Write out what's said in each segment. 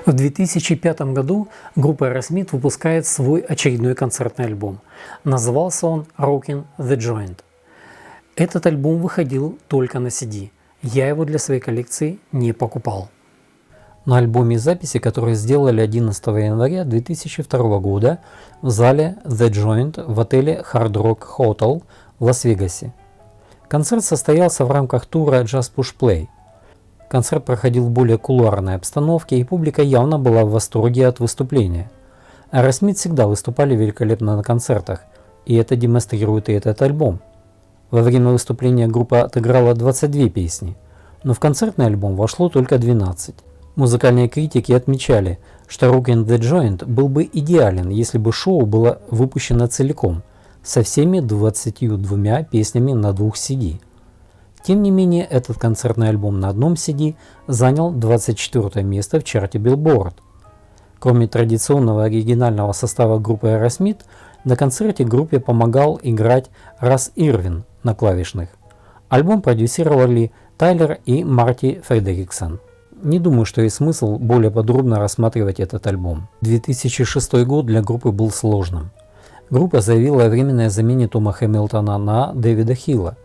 В 2005 году группа Aerosmith выпускает свой очередной концертный альбом. Назывался он Rockin' the Joint. Этот альбом выходил только на CD. Я его для своей коллекции не покупал. На альбоме записи, которые сделали 11 января 2002 года в зале The Joint в отеле Hard Rock Hotel в Лас-Вегасе. Концерт состоялся в рамках тура Just Push Play. Концерт проходил в более кулуарной обстановке, и публика явно была в восторге от выступления. Aerosmith всегда выступали великолепно на концертах, и это демонстрирует и этот альбом. Во время выступления группа отыграла 22 песни, но в концертный альбом вошло только 12. Музыкальные критики отмечали, что Rockin' the Joint был бы идеален, если бы шоу было выпущено целиком, со всеми 22 песнями на 2 CD. Тем не менее, этот концертный альбом на одном CD занял 24 место в чарте Billboard. Кроме традиционного оригинального состава группы Aerosmith, на концерте группе помогал играть Рас Ирвин на клавишных. Альбом продюсировали Тайлер и Марти Фредериксон. Не думаю, что есть смысл более подробно рассматривать этот альбом. 2006 год для группы был сложным. Группа заявила о временной замене Тома Хэмилтона на Дэвида Хилла.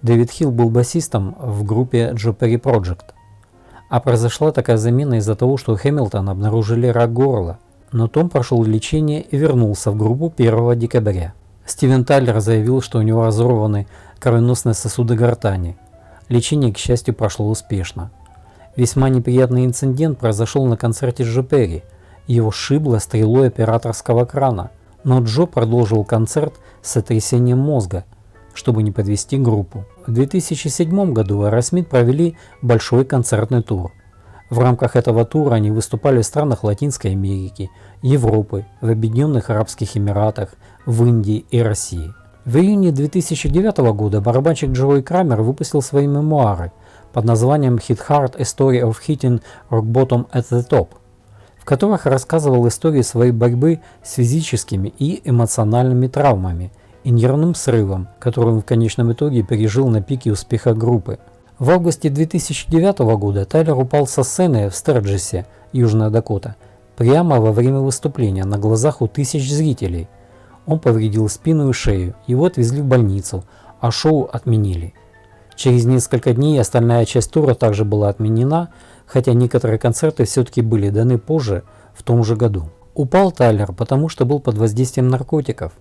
Дэвид Хилл был басистом в группе Joe Perry Project. А произошла такая замена из-за того, что у Хэмилтона обнаружили рак горла. Но Том прошел лечение и вернулся в группу 1 декабря. Стивен Тайлер заявил, что у него разорваны кровеносные сосуды гортани. Лечение, к счастью, прошло успешно. Весьма неприятный инцидент произошел на концерте Джо Перри. Его сшибло стрелой операторского крана. Но Джо продолжил концерт с сотрясением мозга, чтобы не подвести группу. В 2007 году Aerosmith провели большой концертный тур. В рамках этого тура они выступали в странах Латинской Америки, Европы, в Объединенных Арабских Эмиратах, в Индии и России. В июне 2009 года барабанщик Джерой Крамер выпустил свои мемуары под названием Hit Hard: A Story of Hitting Rock Bottom at the Top, в которых рассказывал истории своей борьбы с физическими и эмоциональными травмами и нервным срывом, который он в конечном итоге пережил на пике успеха группы. В августе 2009 года Тайлер упал со сцены в Стерджесе, Южная Дакота, прямо во время выступления на глазах у тысяч зрителей. Он повредил спину и шею, его отвезли в больницу, а шоу отменили. Через несколько дней остальная часть тура также была отменена, хотя некоторые концерты все-таки были даны позже, в том же году. Упал Тайлер, потому что был под воздействием наркотиков,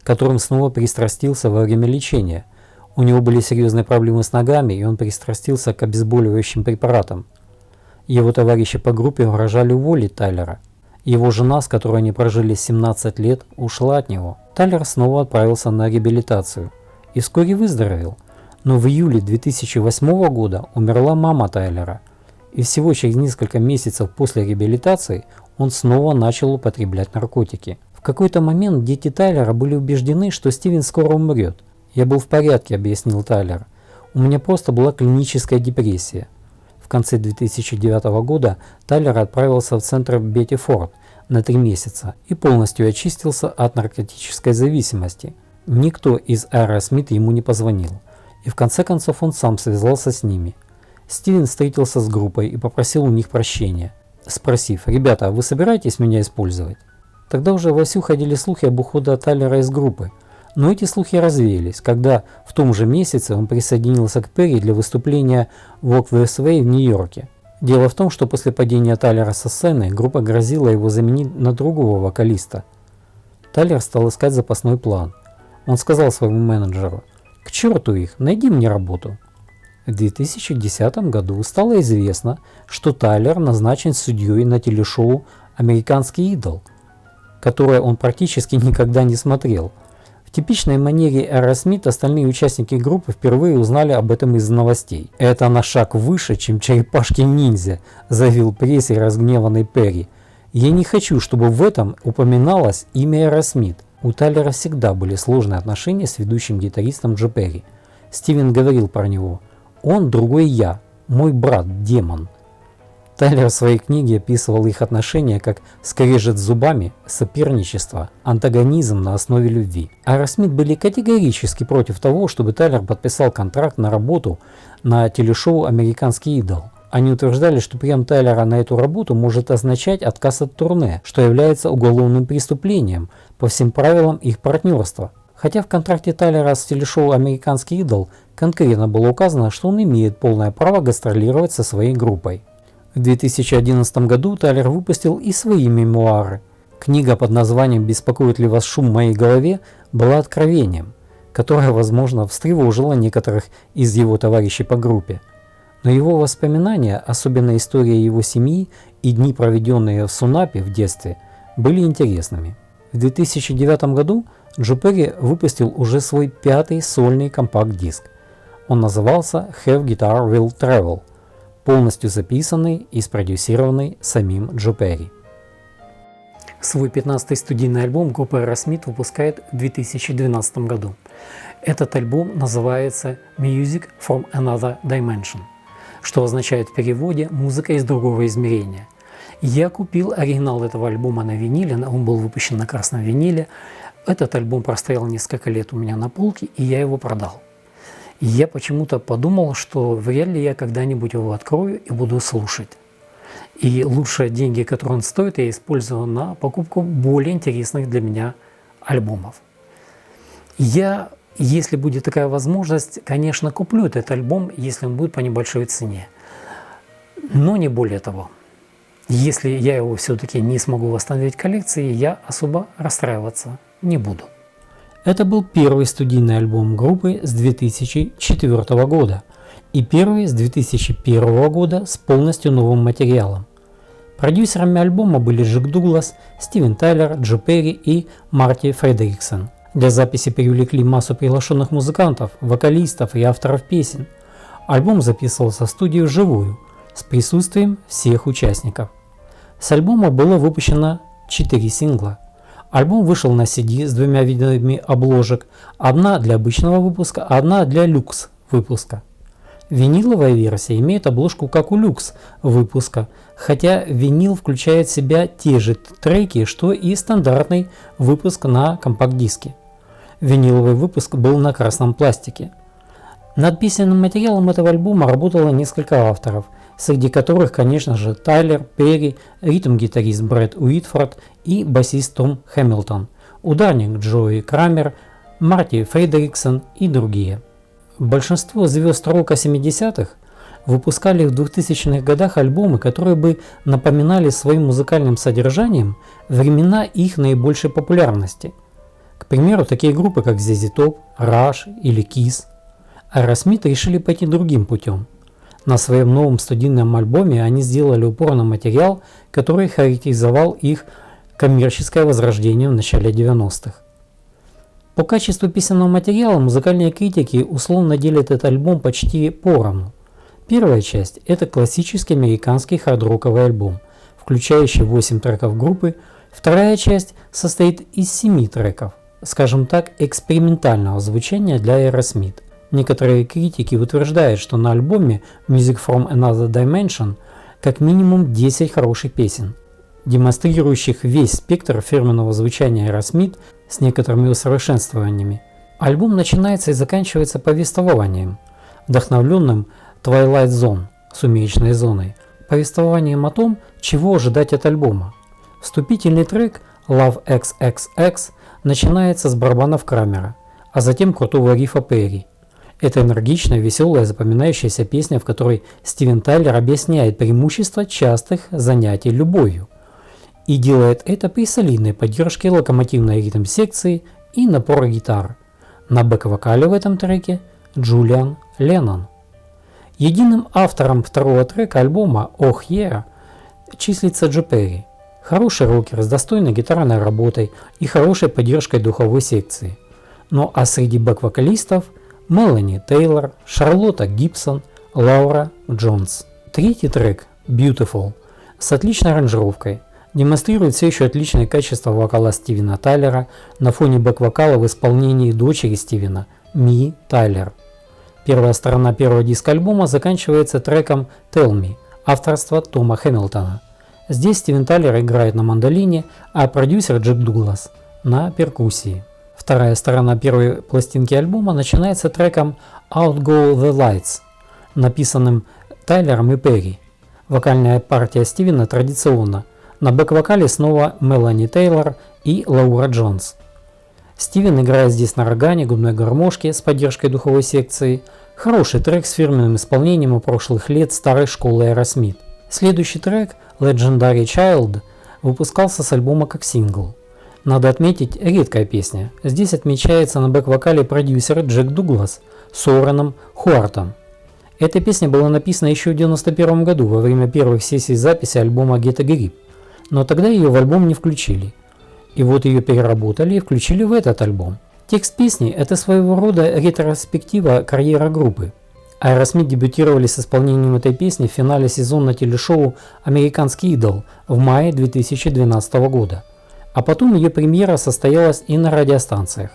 которым снова пристрастился во время лечения. У него были серьезные проблемы с ногами, и он пристрастился к обезболивающим препаратам. Его товарищи по группе угрожали уволить Тайлера. Его жена, с которой они прожили 17 лет, ушла от него. Тайлер снова отправился на реабилитацию и вскоре выздоровел. Но в июле 2008 года умерла мама Тайлера, и всего через несколько месяцев после реабилитации он снова начал употреблять наркотики. В какой-то момент дети Тайлера были убеждены, что Стивен скоро умрет. «Я был в порядке», — объяснил Тайлер. «У меня просто была клиническая депрессия». В конце 2009 года Тайлер отправился в центр Бетти Форд на 3 месяца и полностью очистился от наркотической зависимости. Никто из Aerosmith ему не позвонил, и в конце концов он сам связался с ними. Стивен встретился с группой и попросил у них прощения, спросив: «Ребята, а вы собираетесь меня использовать?» Тогда уже вовсю ходили слухи об уходе Тайлера из группы, но эти слухи развеялись, когда в том же месяце он присоединился к Перри для выступления в Walk This Way в Нью-Йорке. Дело в том, что после падения Тайлера со сцены группа грозила его заменить на другого вокалиста. Тайлер стал искать запасной план. Он сказал своему менеджеру: «К черту их, найди мне работу». В 2010 году стало известно, что Тайлер назначен судьей на телешоу «Американский идол», которое он практически никогда не смотрел. В типичной манере Aerosmith остальные участники группы впервые узнали об этом из новостей. «Это на шаг выше, чем черепашки-ниндзя», — заявил прессе разгневанный Перри. «Я не хочу, чтобы в этом упоминалось имя Aerosmith». У Тайлера всегда были сложные отношения с ведущим гитаристом Джо Перри. Стивен говорил про него: «Он другой я, «Мой брат – демон». Тайлер в своей книге описывал их отношения как скрежет зубами, соперничество, антагонизм на основе любви. Аэросмит были категорически против того, чтобы Тайлер подписал контракт на работу на телешоу «Американский идол». Они утверждали, что прием Тайлера на эту работу может означать отказ от турне, что является уголовным преступлением по всем правилам их партнерства. Хотя в контракте Тайлера с телешоу «Американский идол» конкретно было указано, что он имеет полное право гастролировать со своей группой. В 2011 году Тайлер выпустил и свои мемуары. Книга под названием «Беспокоит ли вас шум в моей голове» была откровением, которое, возможно, встревожило некоторых из его товарищей по группе. Но его воспоминания, особенно история его семьи и дни, проведенные в Сунапе в детстве, были интересными. В 2009 году Джо Перри выпустил уже свой 5-й сольный компакт-диск. Он назывался «Have Guitar Will Travel», полностью записанный и спродюсированный самим Джо Перри. Свой 15-й студийный альбом группа Aerosmith выпускает в 2012 году. Этот альбом называется «Music from Another Dimension», что означает в переводе «музыка из другого измерения». Я купил оригинал этого альбома на виниле, он был выпущен на красном виниле. Этот альбом простоял несколько лет у меня на полке, и я его продал. И я почему-то подумал, что вряд ли я когда-нибудь его открою и буду слушать. И лучшие деньги, которые он стоит, я использую на покупку более интересных для меня альбомов. Я, если будет такая возможность, конечно, куплю этот альбом, если он будет по небольшой цене. Но не более того. Если я его все-таки не смогу восстановить в коллекции, я особо расстраиваться не буду. Это был первый студийный альбом группы с 2004 года и первый с 2001 года с полностью новым материалом. Продюсерами альбома были Джек Дуглас, Стивен Тайлер, Джо Перри и Марти Фредериксон. Для записи привлекли массу приглашенных музыкантов, вокалистов и авторов песен. Альбом записывался в студии вживую, с присутствием всех участников. С альбома было выпущено 4 сингла. Альбом вышел на CD с 2 видами обложек, одна для обычного выпуска, одна для люкс выпуска. Виниловая версия имеет обложку как у люкс выпуска, хотя винил включает в себя те же треки, что и стандартный выпуск на компакт-диске. Виниловый выпуск был на красном пластике. Над песенным материалом этого альбома работало несколько авторов, среди которых, конечно же, Тайлер, Перри, ритм-гитарист Брэд Уитфорд и басист Том Хэмилтон, ударник Джои Крамер, Марти Фредериксон и другие. Большинство звезд рока 70-х выпускали в 2000-х годах альбомы, которые бы напоминали своим музыкальным содержанием времена их наибольшей популярности. К примеру, такие группы, как ZZ Top, Rush или Kiss. Aerosmith решили пойти другим путем. На своем новом студийном альбоме они сделали упор на материал, который характеризовал их коммерческое возрождение в начале 90-х. По качеству песенного материала музыкальные критики условно делят этот альбом почти поровну. Первая часть – это классический американский хард-роковый альбом, включающий 8 треков группы. Вторая часть состоит из 7 треков, скажем так, экспериментального звучания для Aerosmith. Некоторые критики утверждают, что на альбоме Music from Another Dimension как минимум 10 хороших песен, демонстрирующих весь спектр фирменного звучания Aerosmith с некоторыми усовершенствованиями. Альбом начинается и заканчивается повествованием, вдохновленным Twilight Zone, сумеречной зоной, повествованием о том, чего ожидать от альбома. Вступительный трек Love XXX начинается с барабанов Крамера, а затем крутого рифа Перри. Это энергичная, веселая, запоминающаяся песня, в которой Стивен Тайлер объясняет преимущества частых занятий любовью. И делает это при солидной поддержке локомотивной ритм-секции и напора гитар. На бэк-вокале в этом треке Джулиан Леннон. Единым автором второго трека альбома «Oh Yeah» числится Джо Перри. Хороший рокер с достойной гитарной работой и хорошей поддержкой духовой секции. Ну а среди бэк-вокалистов Мелани Тейлор, Шарлотта Гибсон, Лаура Джонс. Третий трек «Beautiful» с отличной аранжировкой демонстрирует все еще отличное качество вокала Стивена Тайлера на фоне бэк-вокала в исполнении дочери Стивена, Ми Тайлер. Первая сторона первого диска альбома заканчивается треком «Tell Me» авторства Тома Хэмилтона. Здесь Стивен Тайлер играет на мандолине, а продюсер Джек Дуглас на перкуссии. Вторая сторона первой пластинки альбома начинается треком «Out Go the Lights», написанным Тайлером и Перри. Вокальная партия Стивена традиционна. На бэк-вокале снова Мелани Тейлор и Лаура Джонс. Стивен играет здесь на органе, губной гармошке с поддержкой духовой секции. Хороший трек с фирменным исполнением у прошлых лет старой школы Aerosmith. Следующий трек, Legendary Child, выпускался с альбома как сингл. Надо отметить, редкая песня. Здесь отмечается на бэк-вокале продюсер Джек Дуглас с Уорреном Хуартом. Эта песня была написана еще в 1991 году во время первых сессий записи альбома Get a Grip, но тогда ее в альбом не включили. И вот ее переработали и включили в этот альбом. Текст песни – это своего рода ретроспектива карьеры группы. Aerosmith дебютировали с исполнением этой песни в финале сезона телешоу «Американский идол» в мае 2012 года, а потом ее премьера состоялась и на радиостанциях.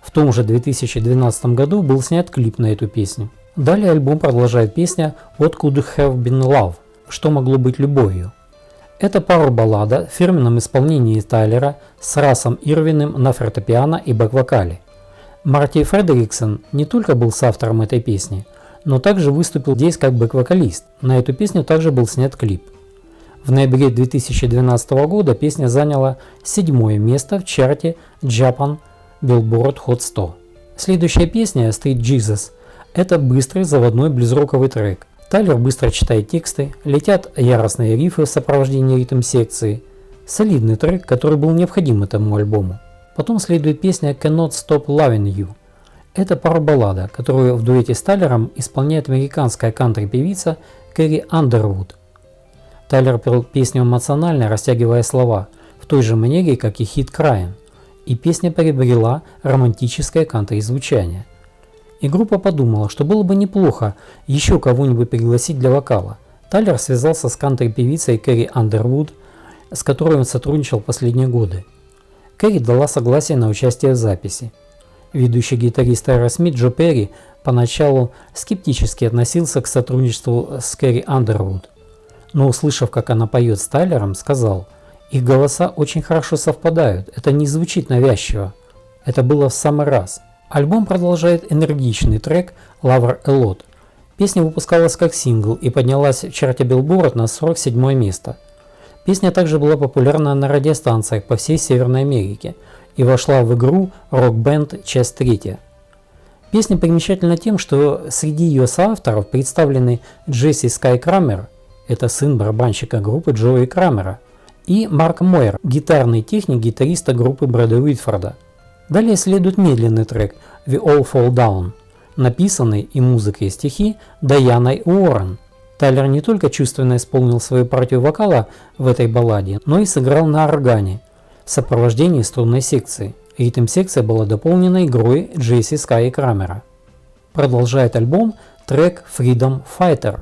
В том же 2012 году был снят клип на эту песню. Далее альбом продолжает песня «What Could Have Been Love» – «Что могло быть любовью». Это пауэр-баллада в фирменном исполнении Тайлера с Расом Ирвиным на фортепиано и бэк-вокале. Марти Фредериксон не только был соавтором этой песни, но также выступил здесь как бэк-вокалист. На эту песню также был снят клип. В ноябре 2012 года песня заняла 7-е место в чарте Japan Billboard Hot 100. Следующая песня «Street Jesus» – это быстрый заводной блюз-роковый трек. Тайлер быстро читает тексты, летят яростные рифы в сопровождении ритм-секции. Солидный трек, который был необходим этому альбому. Потом следует песня «Cannot Stop Loving You». Это пауэр-баллада, которую в дуэте с Тайлером исполняет американская кантри-певица Кэрри Андервуд. Тайлер пел песню эмоционально, растягивая слова, в той же манере, как и хит «Crying», и песня приобрела романтическое кантри-звучание. И группа подумала, что было бы неплохо еще кого-нибудь пригласить для вокала. Тайлер связался с кантри-певицей Кэрри Андервуд, с которой он сотрудничал последние годы. Кэрри дала согласие на участие в записи. Ведущий гитарист Aerosmith Джо Перри поначалу скептически относился к сотрудничеству с Кэрри Андервуд, но услышав, как она поет с Тайлером, сказал: «Их голоса очень хорошо совпадают, это не звучит навязчиво». Это было в самый раз. Альбом продолжает энергичный трек «Lover a Lot». Песня выпускалась как сингл и поднялась в чарте Billboard на 47 место. Песня также была популярна на радиостанциях по всей Северной Америке и вошла в игру Rock Band часть 3. Песня примечательна тем, что среди ее соавторов представлены Джесси Скай Крамер, это сын барабанщика группы Джои Крамера, и Марк Мойер, гитарный техник гитариста группы Брэда Уитфорда. Далее следует медленный трек «We All Fall Down», написанный и музыка и стихи Дайаной Уоррен. Тайлер не только чувственно исполнил свою партию вокала в этой балладе, но и сыграл на органе в сопровождении струнной секции. Ритм-секция была дополнена игрой Джесси Скай Крамера. Продолжает альбом трек «Freedom Fighter»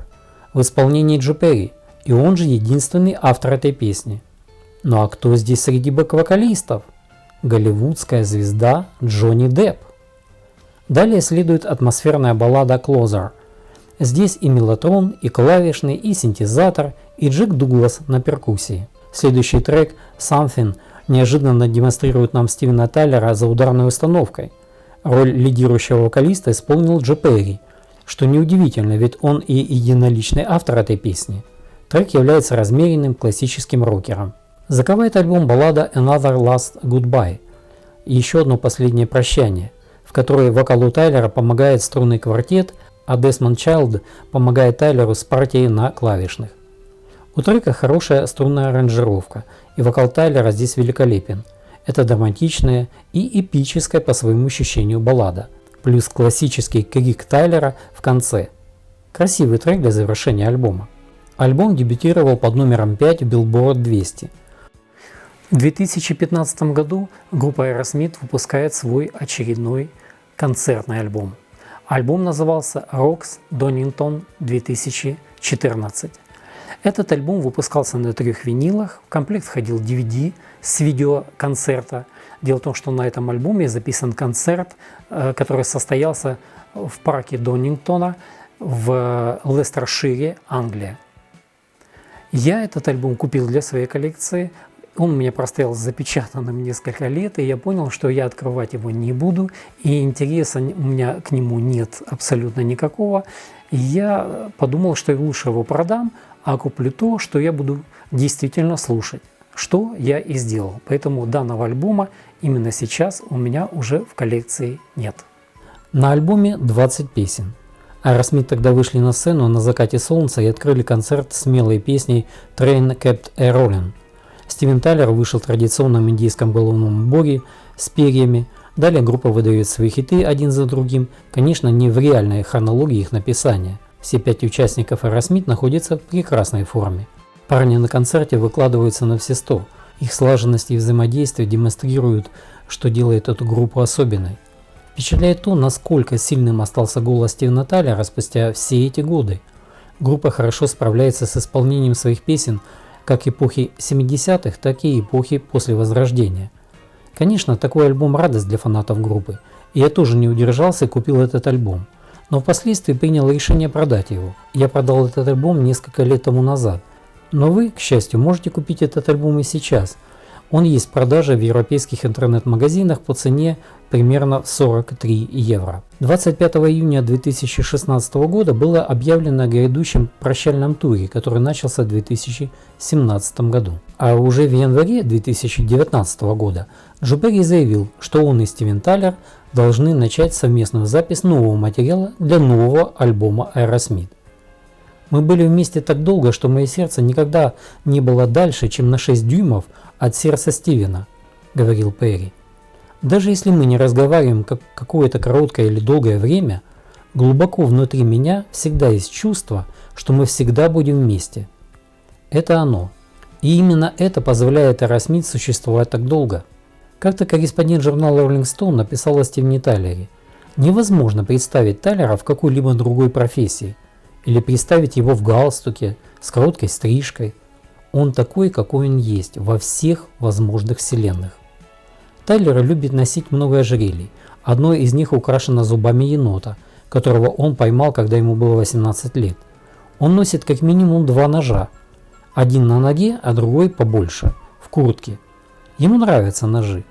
в исполнении Джо Перри, и он же единственный автор этой песни. Ну а кто здесь среди бэк-вокалистов? Голливудская звезда Джонни Депп. Далее следует атмосферная баллада «Closer». Здесь и мелатрон, и клавишный, и синтезатор, и Джек Дуглас на перкуссии. Следующий трек «Something» неожиданно демонстрирует нам Стивена Тайлера за ударной установкой. Роль лидирующего вокалиста исполнил Джо Перри, что неудивительно, ведь он и единоличный автор этой песни. Трек является размеренным классическим рокером. Заковает альбом баллада «Another Last Goodbye» – еще одно последнее прощание, в которой вокалу Тайлера помогает струнный квартет, а Десмонд Чайлд помогает Тайлеру с партией на клавишных. У трека хорошая струнная аранжировка, и вокал Тайлера здесь великолепен. Это драматичная и эпическая по своему ощущению баллада, плюс классический крик Тайлера в конце. Красивый трек для завершения альбома. Альбом дебютировал под номером 5 в Billboard 200. В 2015 году группа Aerosmith выпускает свой очередной концертный альбом. Альбом назывался Rocks Donington 2014. Этот альбом выпускался на 3 винилах, в комплект входил DVD с видеоконцерта. Дело в том, что на этом альбоме записан концерт, который состоялся в парке Донингтона в Лестершире, Англия. Я этот альбом купил для своей коллекции. Он у меня простоял запечатанным несколько лет, и я понял, что я открывать его не буду, и интереса у меня к нему нет абсолютно никакого. И я подумал, что я лучше его продам, а куплю то, что я буду действительно слушать, что я и сделал. Поэтому данного альбома именно сейчас у меня уже в коллекции нет. На альбоме 20 песен. Aerosmith тогда вышли на сцену на закате солнца и открыли концерт смелой песней «Train Kept A-Rollin'». Стивен Тайлер вышел в традиционном индийском головном уборе с перьями. Далее группа выдает свои хиты один за другим, конечно, не в реальной хронологии их написания. Все 5 участников Aerosmith находятся в прекрасной форме. Парни на концерте выкладываются на все 100. Их слаженность и взаимодействие демонстрируют, что делает эту группу особенной. Впечатляет то, насколько сильным остался голос Стивена Тайлера спустя все эти годы. Группа хорошо справляется с исполнением своих песен как эпохи 70-х, так и эпохи после Возрождения. Конечно, такой альбом радость для фанатов группы, и я тоже не удержался и купил этот альбом. Но впоследствии принял решение продать его. Я продал этот альбом несколько лет тому назад. Но вы, к счастью, можете купить этот альбом и сейчас. Он есть в продаже в европейских интернет-магазинах по цене примерно 43 евро. 25 июня 2016 года было объявлено о грядущем прощальном туре, который начался в 2017 году. А уже в январе 2019 года Джо Перри заявил, что он и Стивен Тайлер должны начать совместную запись нового материала для нового альбома Aerosmith. Мы были вместе так долго, что мое сердце никогда не было дальше, чем на 6 дюймов от сердца Стивена, говорил Перри. Даже если мы не разговариваем какое-то короткое или долгое время, глубоко внутри меня всегда есть чувство, что мы всегда будем вместе. Это оно. И именно это позволяет Aerosmith существовать так долго. Как-то корреспондент журнала Rolling Stone написал о Стивене Тайлере. Невозможно представить Тайлера в какой-либо другой профессии. Или представить его в галстуке, с короткой стрижкой. Он такой, какой он есть, во всех возможных вселенных. Тайлер любит носить много ожерелий. Одно из них украшено зубами енота, которого он поймал, когда ему было 18 лет. Он носит как минимум 2 ножа. Один на ноге, а другой побольше, в куртке. Ему нравятся ножи.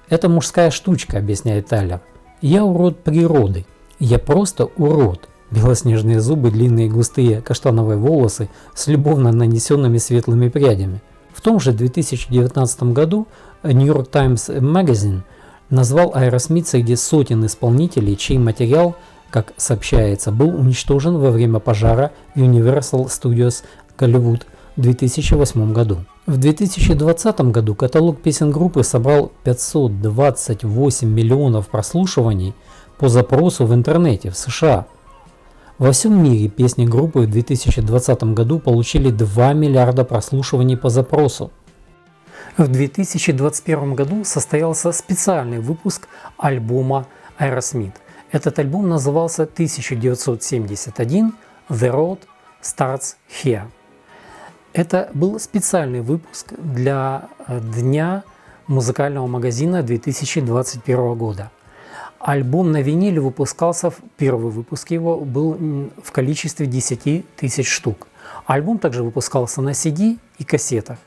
Это мужская штучка, объясняет Тайлер. Я урод природы. Я просто урод. Белоснежные зубы, длинные густые каштановые волосы с любовно нанесенными светлыми прядями. В том же 2019 году New York Times Magazine назвал Aerosmith среди сотен исполнителей, чей материал, как сообщается, был уничтожен во время пожара Universal Studios Hollywood в 2008 году. В 2020 году каталог песен группы собрал 528 миллионов прослушиваний по запросу в интернете в США. Во всем мире песни группы в 2020 году получили 2 миллиарда прослушиваний по запросу. В 2021 году состоялся специальный выпуск альбома Aerosmith. Этот альбом назывался 1971 «The Road Starts Here». Это был специальный выпуск для Дня музыкального магазина 2021 года. Альбом на виниле выпускался, первый выпуск его был в количестве 10 тысяч штук. Альбом также выпускался на CD и кассетах.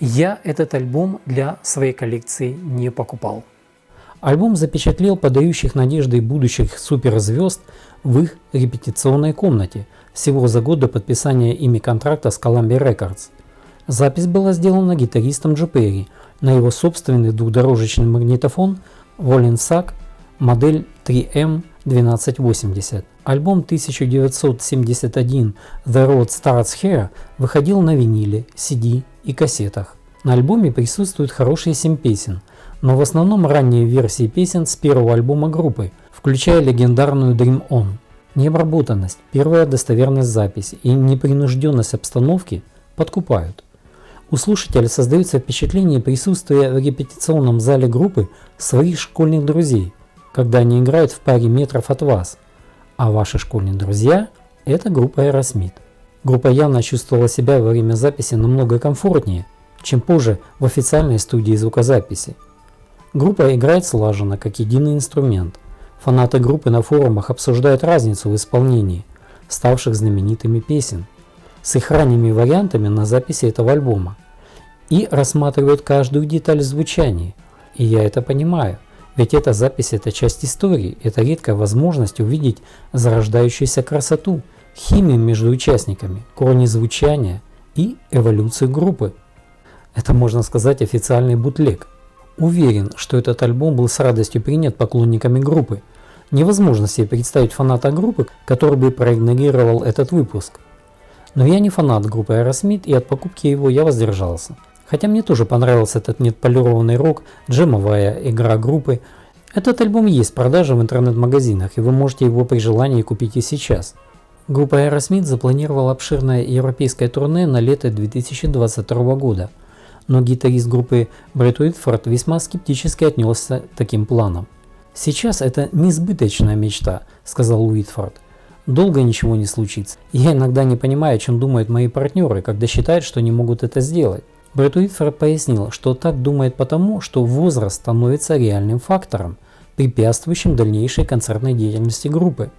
Я этот альбом для своей коллекции не покупал. Альбом запечатлел подающих надежды будущих суперзвезд в их репетиционной комнате всего за год до подписания ими контракта с Columbia Records. Запись была сделана гитаристом Джо Перри на его собственный двухдорожечный магнитофон Wollensak модель 3M1280. Альбом 1971 The Road Starts Here выходил на виниле, CD и кассетах. На альбоме присутствуют хорошие 7 песен, но в основном ранние версии песен с первого альбома группы, включая легендарную Dream On. Необработанность, первая достоверность записи и непринужденность обстановки подкупают. У слушателя создается впечатление присутствия в репетиционном зале группы своих школьных друзей, когда они играют в паре метров от вас, а ваши школьные друзья – это группа Aerosmith. Группа явно чувствовала себя во время записи намного комфортнее, чем позже в официальной студии звукозаписи. Группа играет слаженно, как единый инструмент. Фанаты группы на форумах обсуждают разницу в исполнении ставших знаменитыми песен с их ранними вариантами на записи этого альбома и рассматривают каждую деталь в звучании. И я это понимаю, ведь эта запись – это часть истории, это редкая возможность увидеть зарождающуюся красоту, химию между участниками, корни звучания и эволюцию группы. Это, можно сказать, официальный бутлег. Уверен, что этот альбом был с радостью принят поклонниками группы. Невозможно себе представить фаната группы, который бы проигнорировал этот выпуск. Но я не фанат группы Aerosmith, и от покупки его я воздержался. Хотя мне тоже понравился этот неотполированный рок, джемовая игра группы. Этот альбом есть в продаже в интернет-магазинах, и вы можете его при желании купить и сейчас. Группа Aerosmith запланировала обширное европейское турне на лето 2022 года, но гитарист группы Брэд Уитфорд весьма скептически отнесся к таким планам. «Сейчас это несбыточная мечта», — сказал Уитфорд. «Долго ничего не случится. Я иногда не понимаю, о чем думают мои партнеры, когда считают, что не могут это сделать». Брэд Уитфорд пояснил, что так думает потому, что возраст становится реальным фактором, препятствующим дальнейшей концертной деятельности группы.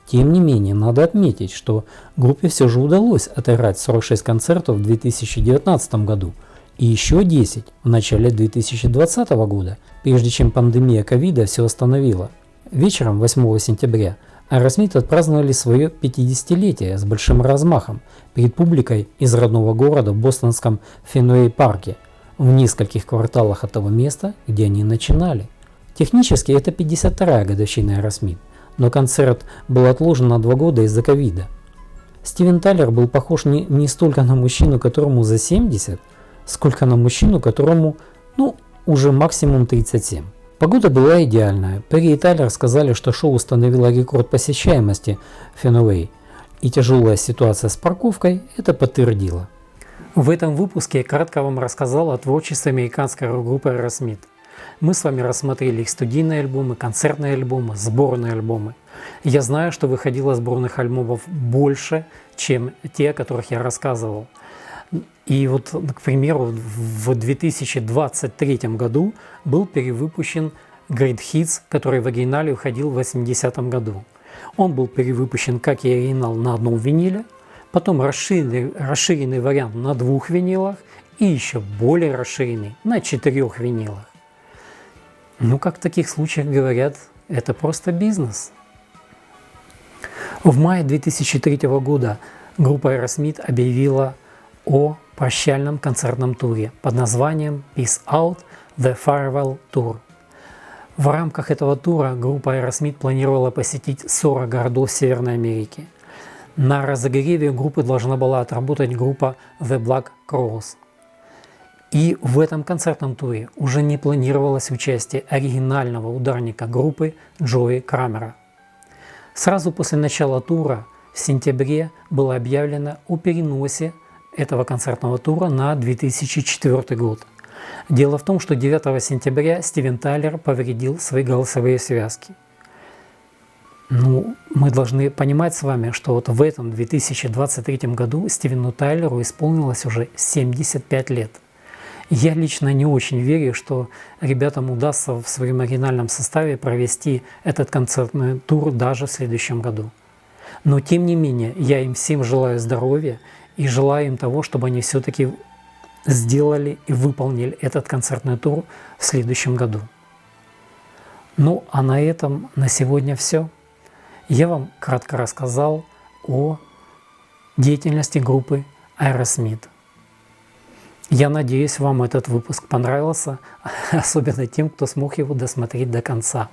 Тем не менее, надо отметить, что группе все же удалось отыграть 46 концертов в 2019 году и еще 10 в начале 2020 года, прежде чем пандемия ковида все остановила. Вечером 8 сентября Aerosmith отпраздновали свое 50-летие с большим размахом перед публикой из родного города в бостонском Фенуэй-парке, в нескольких кварталах от того места, где они начинали. Технически это 52-я годовщина Aerosmith, но концерт был отложен на 2 года из-за ковида. Стивен Тайлер был похож не столько на мужчину, которому за 70, сколько на мужчину, которому, уже максимум 37. Погода была идеальная. Перри и Тайлер сказали, что шоу установило рекорд посещаемости Фенуэй, и тяжелая ситуация с парковкой это подтвердила. В этом выпуске я кратко вам рассказал о творчестве американской рок-группы Aerosmith. Мы с вами рассмотрели их студийные альбомы, концертные альбомы, сборные альбомы. Я знаю, что выходило сборных альбомов больше, чем те, о которых я рассказывал. И вот, к примеру, в 2023 году был перевыпущен Great Hits, который в оригинале выходил в 80-м году. Он был перевыпущен, как и оригинал, на одном виниле, потом расширенный вариант на 2 винилах и еще более расширенный на 4 винилах. Как в таких случаях говорят, это просто бизнес. В мае 2003 года группа Aerosmith объявила о прощальном концертном туре под названием Peace Out – The Farewell Tour. В рамках этого тура группа Aerosmith планировала посетить 40 городов Северной Америки. На разогреве группы должна была отработать группа The Black Crowes. И в этом концертном туре уже не планировалось участие оригинального ударника группы Джои Крамера. Сразу после начала тура в сентябре было объявлено о переносе этого концертного тура на 2004 год. Дело в том, что 9 сентября Стивен Тайлер повредил свои голосовые связки. Мы должны понимать с вами, что вот в этом 2023 году Стивену Тайлеру исполнилось уже 75 лет. Я лично не очень верю, что ребятам удастся в своем оригинальном составе провести этот концертный тур даже в следующем году. Но тем не менее, я им всем желаю здоровья и желаю им того, чтобы они все-таки сделали и выполнили этот концертный тур в следующем году. А на этом на сегодня все. Я вам кратко рассказал о деятельности группы Aerosmith. Я надеюсь, вам этот выпуск понравился, особенно тем, кто смог его досмотреть до конца.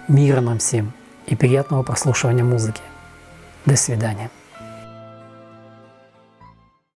Мира нам всем и приятного прослушивания музыки. До свидания.